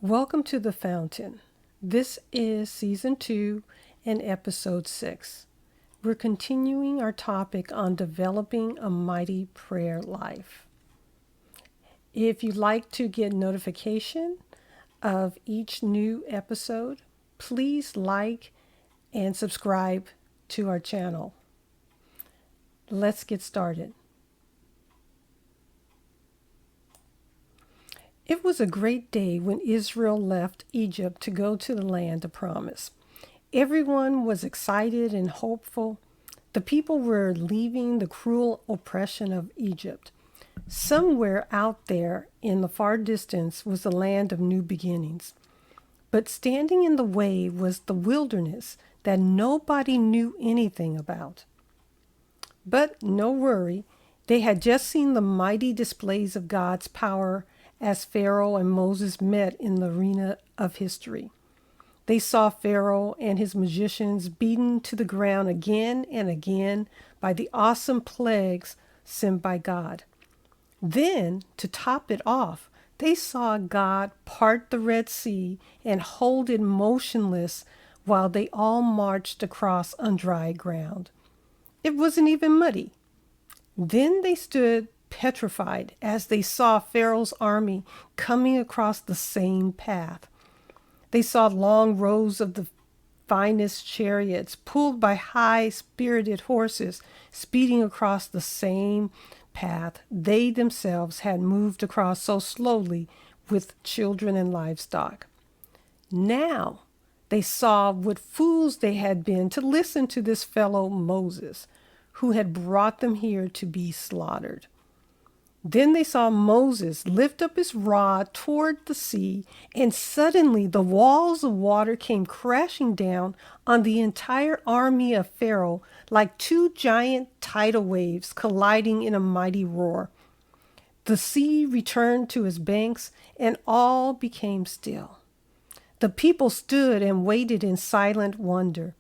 Welcome to The Fountain. This is Season 2 and Episode 6. We're continuing our topic on developing a mighty prayer life. If you'd like to get notification of each new episode, please like and subscribe to our channel. Let's get started. It was a great day when Israel left Egypt to go to the land of promise. Everyone was excited and hopeful. The people were leaving the cruel oppression of Egypt. Somewhere out there in the far distance was the land of new beginnings. But standing in the way was the wilderness that nobody knew anything about. But no worry, they had just seen the mighty displays of God's power as Pharaoh and Moses met in the arena of history. They saw Pharaoh and his magicians beaten to the ground again and again by the awesome plagues sent by God. Then, to top it off, they saw God part the Red Sea and hold it motionless while they all marched across on dry ground. It wasn't even muddy. Then they stood petrified as they saw Pharaoh's army coming across the same path. They saw long rows of the finest chariots pulled by high-spirited horses speeding across the same path they themselves had moved across so slowly with children and livestock. Now they saw what fools they had been to listen to this fellow Moses, who had brought them here to be slaughtered. Then they saw Moses lift up his rod toward the sea, and suddenly the walls of water came crashing down on the entire army of Pharaoh like two giant tidal waves colliding in a mighty roar. The sea returned to its banks, and all became still. The people stood and waited in silent wonder.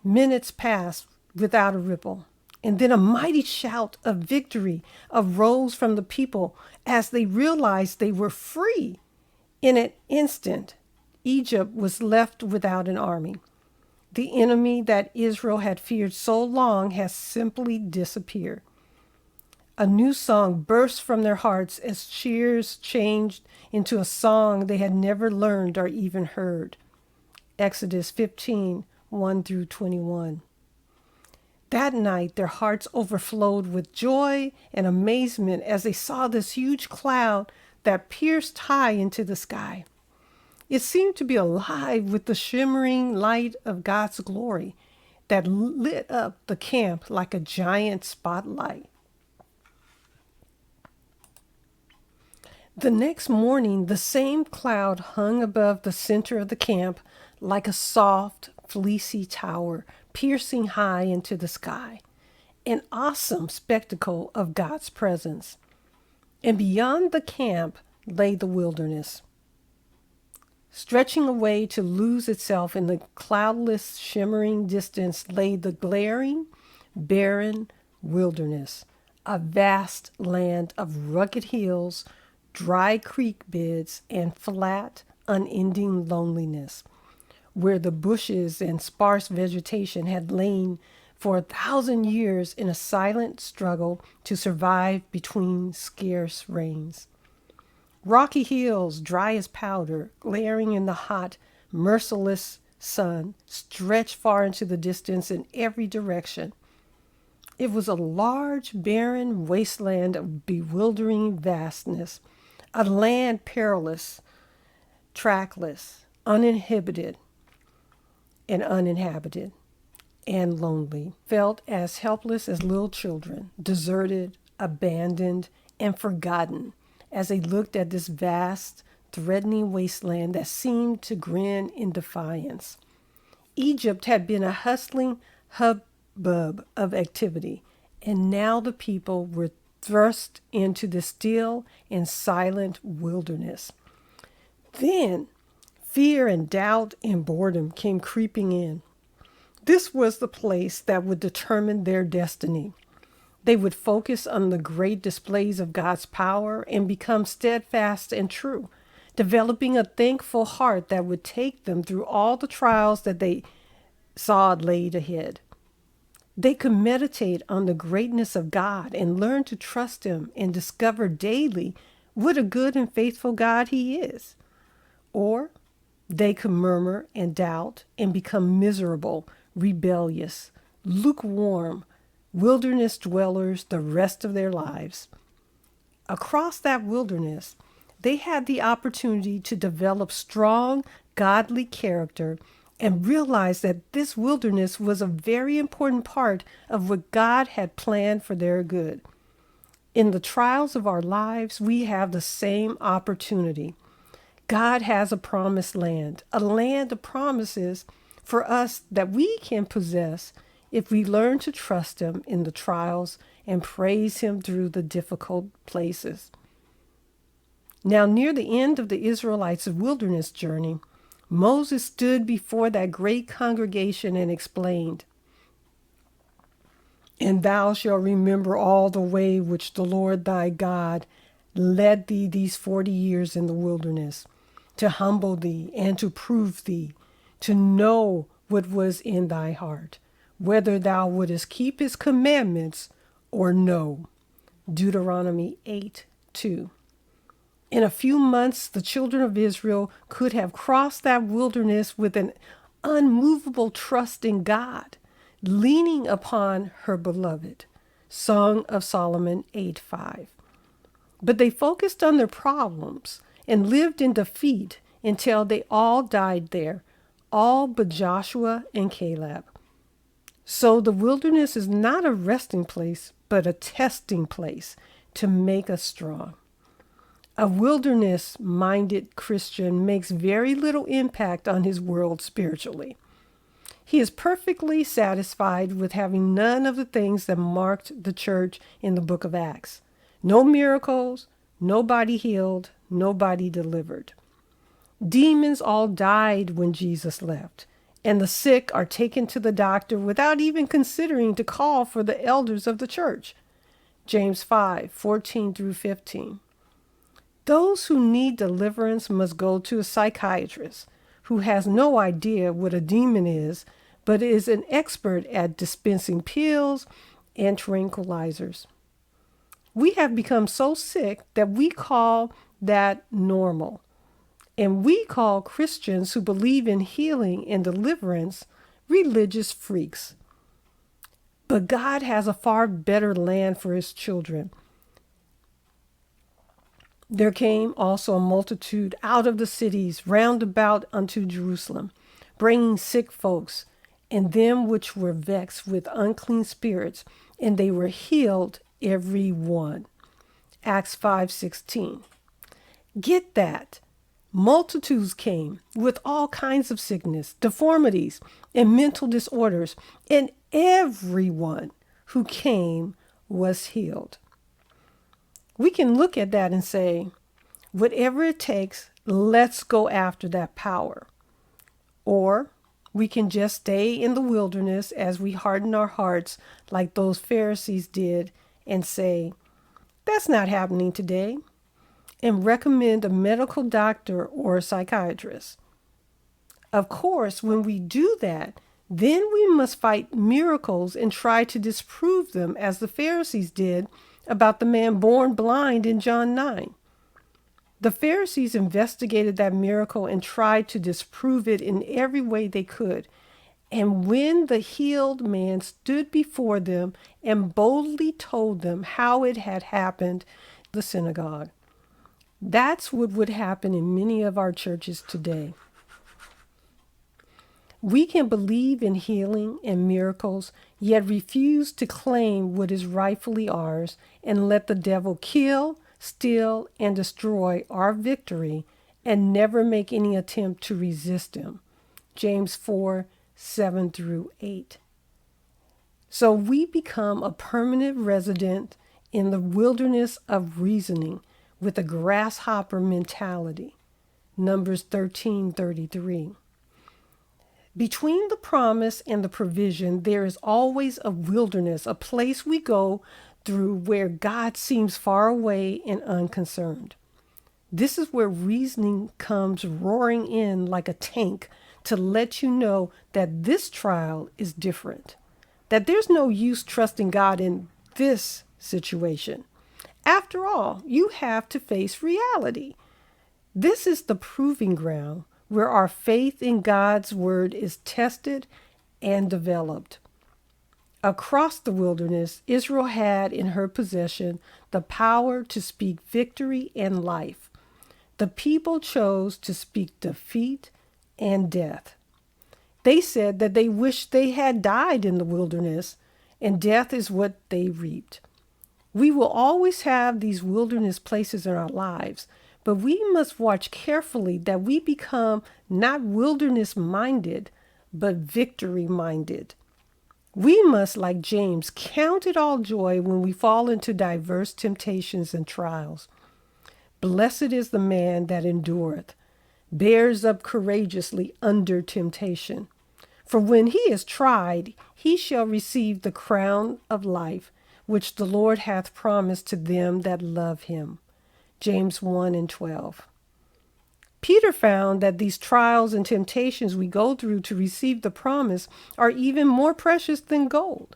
Minutes passed without a ripple. And then a mighty shout of victory arose from the people as they realized they were free. In an instant, Egypt was left without an army. The enemy that Israel had feared so long has simply disappeared. A new song burst from their hearts as cheers changed into a song they had never learned or even heard. Exodus 15, 1 through 21. That night, their hearts overflowed with joy and amazement as they saw this huge cloud that pierced high into the sky. It seemed to be alive with the shimmering light of God's glory that lit up the camp like a giant spotlight. The next morning, the same cloud hung above the center of the camp like a soft, fleecy tower piercing high into the sky, an awesome spectacle of God's presence. And beyond the camp lay the wilderness, stretching away to lose itself in the cloudless, shimmering distance lay the glaring, barren wilderness, a vast land of rugged hills, dry creek beds, and flat, unending loneliness, where the bushes and sparse vegetation had lain for 1,000 years in a silent struggle to survive between scarce rains. Rocky hills, dry as powder, glaring in the hot, merciless sun, stretched far into the distance in every direction. It was a large, barren wasteland of bewildering vastness, a land perilous, trackless, uninhibited, and uninhabited, and lonely, felt as helpless as little children, deserted, abandoned, and forgotten as they looked at this vast, threatening wasteland that seemed to grin in defiance. Egypt had been a hustling hubbub of activity, and now the people were thrust into the still and silent wilderness. Then fear and doubt and boredom came creeping in. This was the place that would determine their destiny. They would focus on the great displays of God's power and become steadfast and true, developing a thankful heart that would take them through all the trials that they saw laid ahead. They could meditate on the greatness of God and learn to trust Him and discover daily what a good and faithful God He is. Or they could murmur and doubt and become miserable, rebellious, lukewarm, wilderness dwellers the rest of their lives. Across that wilderness, they had the opportunity to develop strong, godly character and realize that this wilderness was a very important part of what God had planned for their good. In the trials of our lives, we have the same opportunity. God has a promised land, a land of promises for us that we can possess if we learn to trust Him in the trials and praise Him through the difficult places. Now, near the end of the Israelites' wilderness journey, Moses stood before that great congregation and explained, "And thou shalt remember all the way which the Lord thy God led thee these 40 years in the wilderness, to humble thee and to prove thee, to know what was in thy heart, whether thou wouldest keep his commandments or no." Deuteronomy 8:2. In a few months, the children of Israel could have crossed that wilderness with an unmovable trust in God, leaning upon her beloved. Song of Solomon 8:5. But they focused on their problems and lived in defeat until they all died there, all but Joshua and Caleb. So the wilderness is not a resting place, but a testing place to make us strong. A wilderness-minded Christian makes very little impact on his world spiritually. He is perfectly satisfied with having none of the things that marked the church in the book of Acts. No miracles, nobody healed, nobody delivered. Demons all died when Jesus left, and the sick are taken to the doctor without even considering to call for the elders of the church. James 5:14-15. Those who need deliverance must go to a psychiatrist who has no idea what a demon is, but is an expert at dispensing pills and tranquilizers. We have become so sick that we call that normal. And we call Christians who believe in healing and deliverance religious freaks. But God has a far better land for His children. There came also a multitude out of the cities round about unto Jerusalem, bringing sick folks, and them which were vexed with unclean spirits, and they were healed every one. Acts 5:16. Get that. Multitudes came with all kinds of sickness, deformities, and mental disorders, and everyone who came was healed. We can look at that and say, whatever it takes, let's go after that power. Or we can just stay in the wilderness as we harden our hearts like those Pharisees did and say, that's not happening today, and recommend a medical doctor or a psychiatrist. Of course, when we do that, then we must fight miracles and try to disprove them as the Pharisees did about the man born blind in John 9. The Pharisees investigated that miracle and tried to disprove it in every way they could. And when the healed man stood before them and boldly told them how it had happened, the synagogue. That's what would happen in many of our churches today. We can believe in healing and miracles, yet refuse to claim what is rightfully ours and let the devil kill, steal, and destroy our victory and never make any attempt to resist him. James 4:7-8. So we become a permanent resident in the wilderness of reasoning with a grasshopper mentality. Numbers 13:33. Between the promise and the provision, there is always a wilderness, a place we go through where God seems far away and unconcerned. This is where reasoning comes roaring in like a tank to let you know that this trial is different, that there's no use trusting God in this situation. After all, you have to face reality. This is the proving ground where our faith in God's word is tested and developed. Across the wilderness, Israel had in her possession the power to speak victory and life. The people chose to speak defeat and death. They said that they wished they had died in the wilderness, and death is what they reaped. We will always have these wilderness places in our lives, but we must watch carefully that we become not wilderness minded, but victory minded. We must, like James, count it all joy when we fall into diverse temptations and trials. Blessed is the man that endureth, bears up courageously under temptation. For when he is tried, he shall receive the crown of life, which the Lord hath promised to them that love him. James 1 and 12. Peter found that these trials and temptations we go through to receive the promise are even more precious than gold.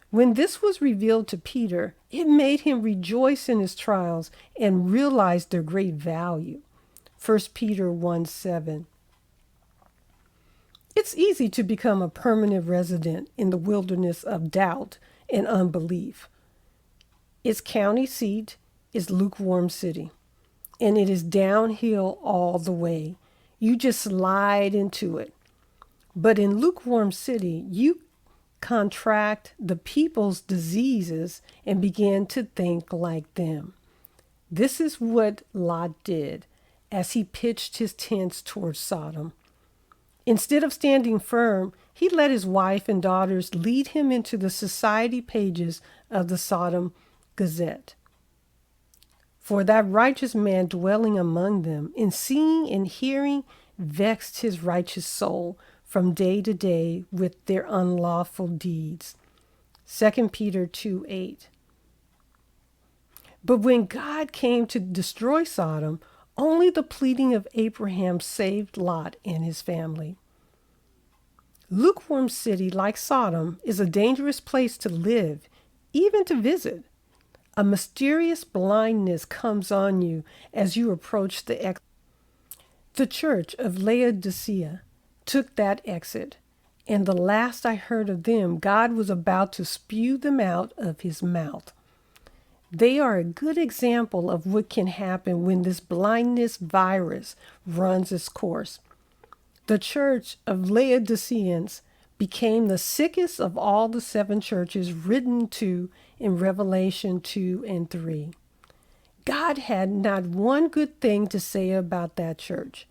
When this was revealed to Peter, it made him rejoice in his trials and realize their great value. 1 Peter 1:7. It's easy to become a permanent resident in the wilderness of doubt and unbelief. Its county seat is Lukewarm City, and it is downhill all the way. You just slide into it. But in Lukewarm City, you contract the people's diseases and begin to think like them. This is what Lot did as he pitched his tents towards Sodom. Instead of standing firm, he let his wife and daughters lead him into the society pages of the Sodom Gazette. For that righteous man dwelling among them, in seeing and hearing, vexed his righteous soul from day to day with their unlawful deeds. 2 Peter 2:8. But when God came to destroy Sodom, only the pleading of Abraham saved Lot and his family. Lukewarm City, like Sodom, is a dangerous place to live, even to visit. A mysterious blindness comes on you as you approach the exit. The church of Laodicea took that exit, and the last I heard of them, God was about to spew them out of his mouth. They are a good example of what can happen when this blindness virus runs its course. The church of Laodiceans became the sickest of all the 7 churches written to in Revelation 2 and 3. God had not one good thing to say about that church.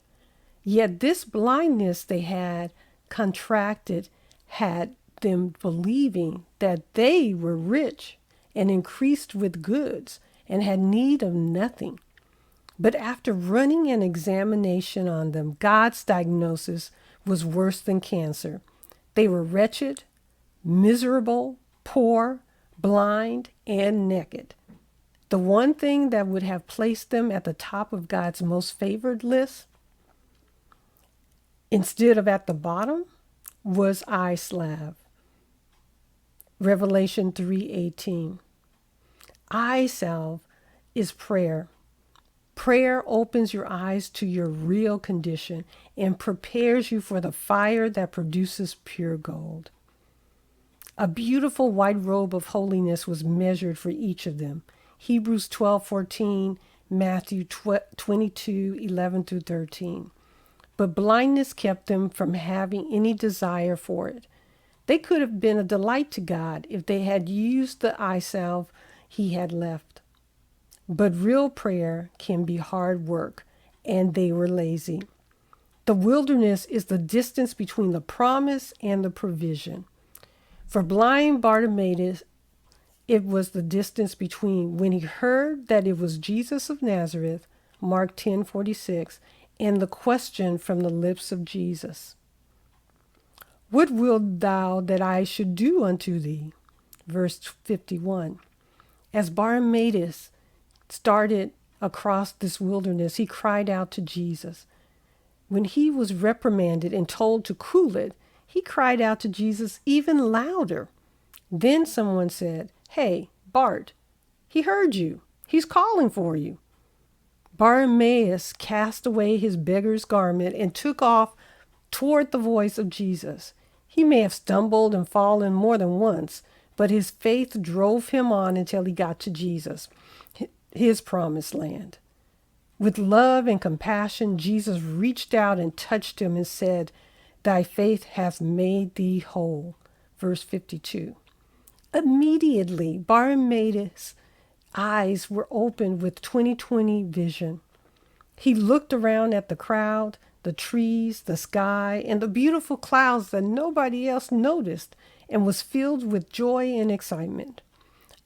Yet this blindness they had contracted had them believing that they were rich and increased with goods and had need of nothing. But after running an examination on them, God's diagnosis was worse than cancer. They were wretched, miserable, poor, blind, and naked. The one thing that would have placed them at the top of God's most favored list, instead of at the bottom, was eye salve. Revelation 3:18. Eye salve is prayer. Prayer opens your eyes to your real condition and prepares you for the fire that produces pure gold. A beautiful white robe of holiness was measured for each of them. Hebrews 12:14, Matthew 22:11 through 13. But blindness kept them from having any desire for it. They could have been a delight to God if they had used the eye salve he had left. But real prayer can be hard work, and they were lazy. The wilderness is the distance between the promise and the provision. For blind Bartimaeus, it was the distance between when he heard that it was Jesus of Nazareth, Mark 10:46, and the question from the lips of Jesus. What wilt thou that I should do unto thee? Verse 51. As Bartimaeus started across this wilderness, he cried out to Jesus. When he was reprimanded and told to cool it, he cried out to Jesus even louder. Then someone said, "Hey, Bart, he heard you. He's calling for you." Bartimaeus cast away his beggar's garment and took off toward the voice of Jesus. He may have stumbled and fallen more than once, but his faith drove him on until he got to Jesus, his promised land. With love and compassion, Jesus reached out and touched him and said, "Thy faith hath made thee whole." Verse 52. Immediately, Bartimaeus' eyes were opened with 20/20 vision. He looked around at the crowd, the trees, the sky, and the beautiful clouds that nobody else noticed, and was filled with joy and excitement.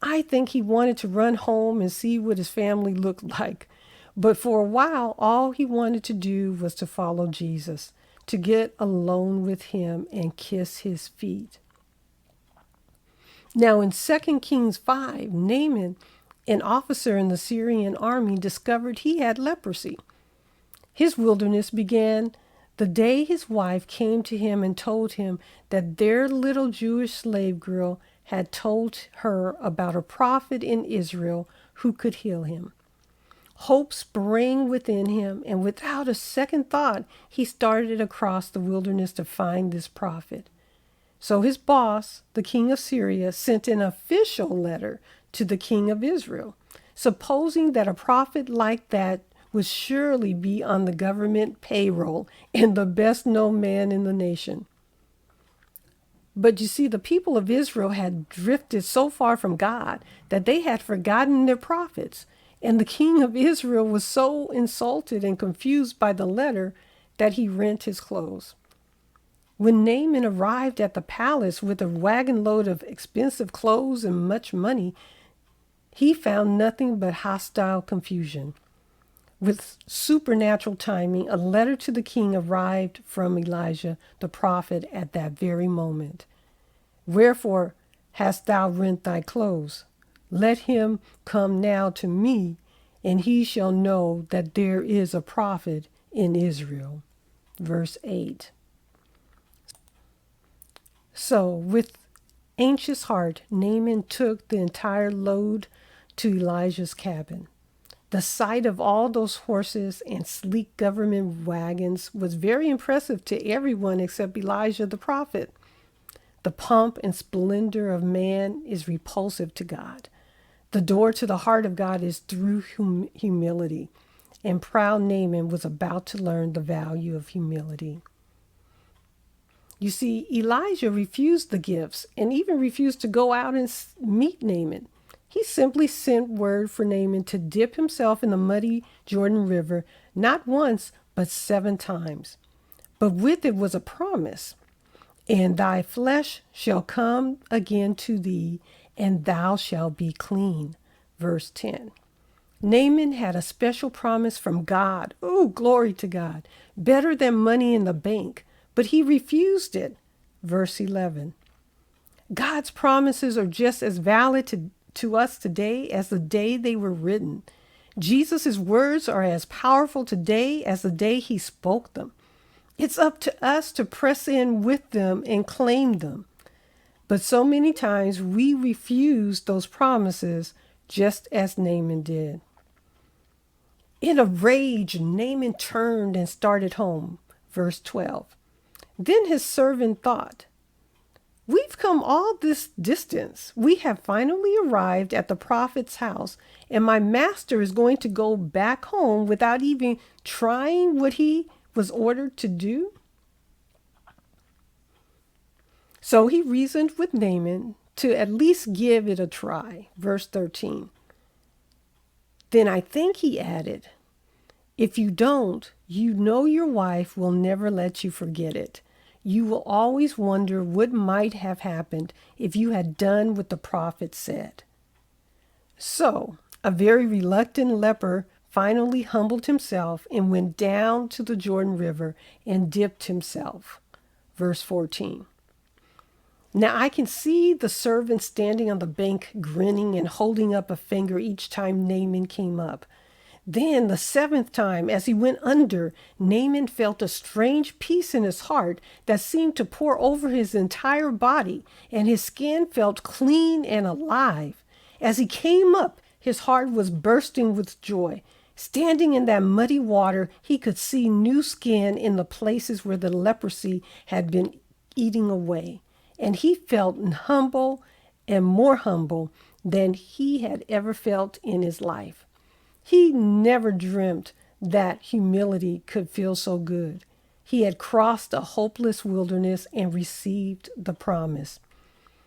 I think he wanted to run home and see what his family looked like. But for a while, all he wanted to do was to follow Jesus, to get alone with him and kiss his feet. Now in 2 Kings 5, Naaman, an officer in the Syrian army, discovered he had leprosy. His wilderness began the day his wife came to him and told him that their little Jewish slave girl had told her about a prophet in Israel who could heal him. Hope sprang within him, and without a second thought, he started across the wilderness to find this prophet. So his boss, the king of Syria, sent an official letter to the king of Israel, supposing that a prophet like that would surely be on the government payroll and the best known man in the nation. But you see, the people of Israel had drifted so far from God that they had forgotten their prophets. And the king of Israel was so insulted and confused by the letter that he rent his clothes. When Naaman arrived at the palace with a wagon load of expensive clothes and much money, he found nothing but hostile confusion. With supernatural timing, a letter to the king arrived from Elijah, the prophet, at that very moment. "Wherefore hast thou rent thy clothes? Let him come now to me, and he shall know that there is a prophet in Israel." Verse 8. So, with anxious heart, Naaman took the entire load to Elijah's cabin. The sight of all those horses and sleek government wagons was very impressive to everyone except Elijah the prophet. The pomp and splendor of man is repulsive to God. The door to the heart of God is through humility, and proud Naaman was about to learn the value of humility. You see, Elijah refused the gifts and even refused to go out and meet Naaman. He simply sent word for Naaman to dip himself in the muddy Jordan River, not once, but 7 times. But with it was a promise. "And thy flesh shall come again to thee, and thou shalt be clean." Verse 10. Naaman had a special promise from God. Oh, glory to God. Better than money in the bank. But he refused it. Verse 11. God's promises are just as valid to us today as the day they were written. Jesus' words are as powerful today as the day he spoke them. It's up to us to press in with them and claim them. But so many times we refuse those promises, just as Naaman did. In a rage, Naaman turned and started home. Verse 12. Then his servant thought, "We've come all this distance. We have finally arrived at the prophet's house, and my master is going to go back home without even trying what he was ordered to do?" So he reasoned with Naaman to at least give it a try. Verse 13. Then I think, he added, "if you don't, you know your wife will never let you forget it. You will always wonder what might have happened if you had done what the prophet said." So, a very reluctant leper finally humbled himself and went down to the Jordan River and dipped himself. Verse 14. Now I can see the servant standing on the bank grinning and holding up a finger each time Naaman came up. Then the seventh time, as he went under, Naaman felt a strange peace in his heart that seemed to pour over his entire body, and his skin felt clean and alive. As he came up, his heart was bursting with joy. Standing in that muddy water, he could see new skin in the places where the leprosy had been eating away, and he felt humble and more humble than he had ever felt in his life. He never dreamt that humility could feel so good. He had crossed a hopeless wilderness and received the promise.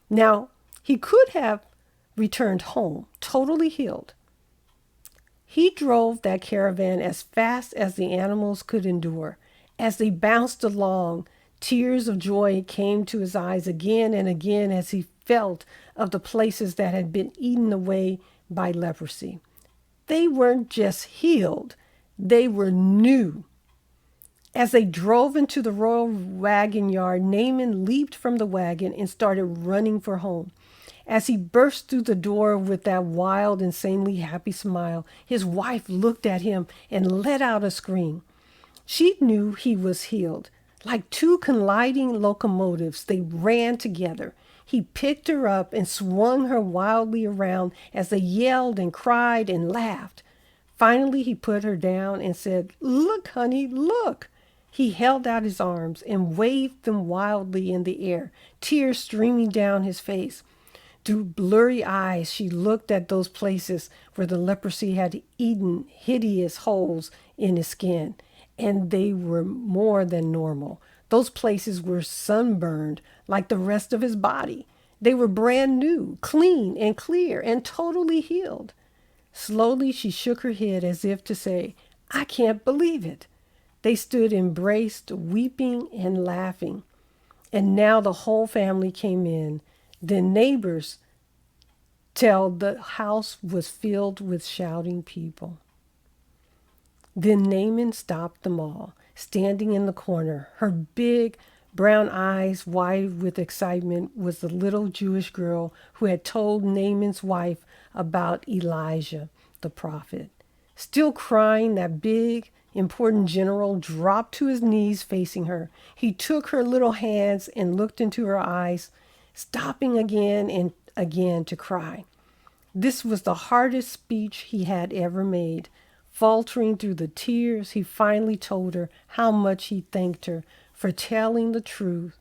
Now, he could have returned home totally healed. He drove that caravan as fast as the animals could endure. As they bounced along, tears of joy came to his eyes again and again as he felt of the places that had been eaten away by leprosy. They weren't just healed, they were new. As they drove into the royal wagon yard, Naaman leaped from the wagon and started running for home. As he burst through the door with that wild, insanely happy smile, his wife looked at him and let out a scream. She knew he was healed. Like two colliding locomotives, they ran together. He picked her up and swung her wildly around as they yelled and cried and laughed. Finally, he put her down and said, "Look, honey, look." He held out his arms and waved them wildly in the air, tears streaming down his face. Through blurry eyes, she looked at those places where the leprosy had eaten hideous holes in his skin, and they were more than normal. Those places were sunburned like the rest of his body. They were brand new, clean and clear, and totally healed. Slowly, she shook her head as if to say, "I can't believe it." They stood embraced, weeping and laughing. And now the whole family came in. Then neighbors tell the house was filled with shouting people. Then Naaman stopped them all, standing in the corner. Her big brown eyes wide with excitement was the little Jewish girl who had told Naaman's wife about Elijah, the prophet. Still crying, that big, important general dropped to his knees facing her. He took her little hands and looked into her eyes, stopping again and again to cry. This was the hardest speech he had ever made. Faltering through the tears, he finally told her how much he thanked her for telling the truth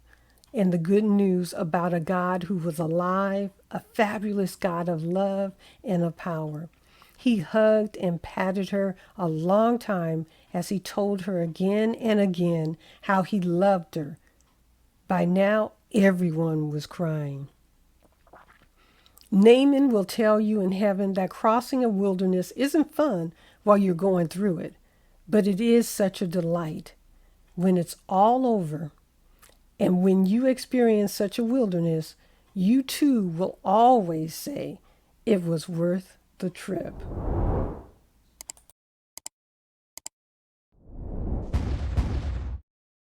and the good news about a God who was alive, a fabulous God of love and of power. He hugged and patted her a long time as he told her again and again how he loved her. By now, everyone was crying. Naaman will tell you in heaven that crossing a wilderness isn't fun while you're going through it, but it is such a delight when it's all over. And when you experience such a wilderness, you too will always say it was worth the trip.